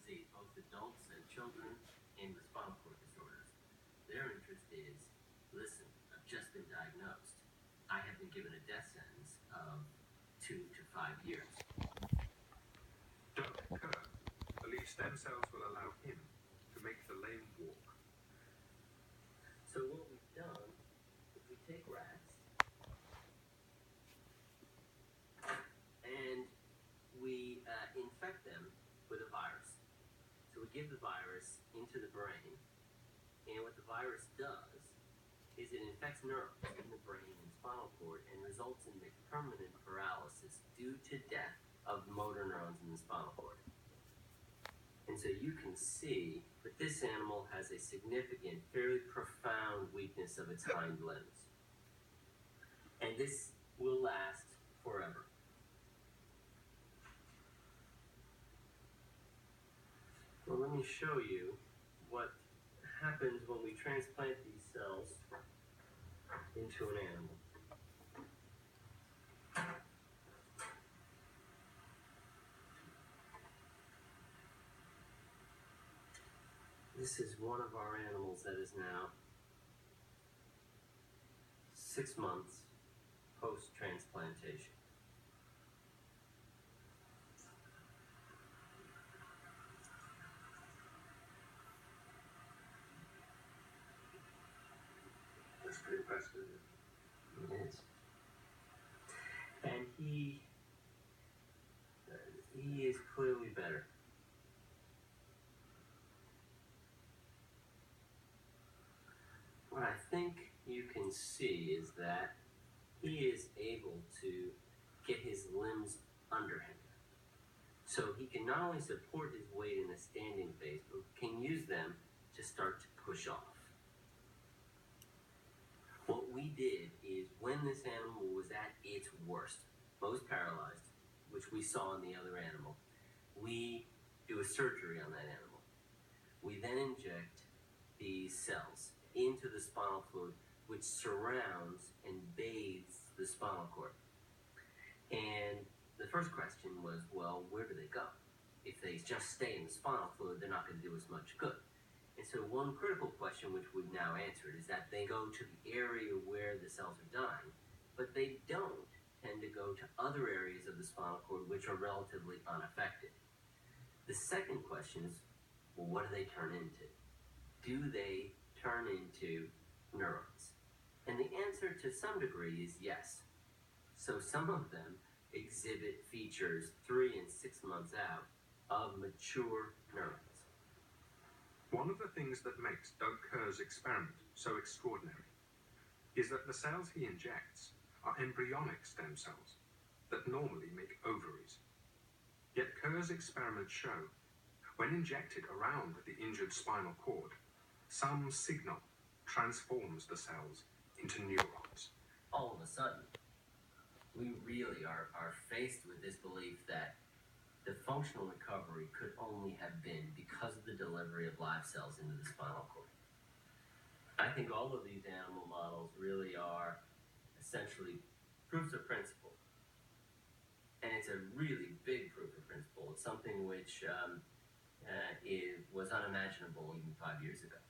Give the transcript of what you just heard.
disease, both adults and children, and with spinal cord disorders. Their interest is, listen, I've just been diagnosed. I have been given a death sentence of 2 to 5 years. Dr. Kerr believes stem cells will allow him to make the lame walk. So what we've done is we take rats and we infect them with a virus. So we give the virus into the brain, and what the virus does is it infects neurons in the brain and spinal cord and results in the permanent paralysis due to death of motor neurons in the spinal cord. And so you can see that this animal has a significant, fairly profound weakness of its hind limbs. And this will last forever. Well, let me show you what happens when we transplant these cells into an animal. This is one of our animals that is now 6 months post-transplantation. That's pretty impressive. It is. And he is clearly better. What I think you can see is that he is able to get his limbs under him. So he can not only support his weight in the standing phase, but can use them to start to push off. What we did is when this animal was at its worst, most paralyzed, which we saw in the other animal, we do a surgery on that animal. We then inject these cells into the spinal fluid, which surrounds and bathes the spinal cord. And the first question was, well, where do they go? If they just stay in the spinal fluid, they're not going to do us much good. And so one critical question, which we've now answered, is that they go to the area where the cells are dying, but they don't tend to go to other areas of the spinal cord which are relatively unaffected. The second question is, well, what do they turn into? Do they turn into neurons? And the answer to some degree is yes. So some of them exhibit features 3 and 6 months out of mature neurons. One of the things that makes Doug Kerr's experiment so extraordinary is that the cells he injects are embryonic stem cells that normally make ovaries. Yet Kerr's experiments show, when injected around the injured spinal cord, some signal transforms the cells into neurons. All of a sudden, we really are faced with this belief that the functional recovery could only have been because of the delivery of live cells into the spinal cord. I think all of these animal models really are essentially proofs of principle. And it's a really big proof of principle. It's something which was unimaginable even 5 years ago.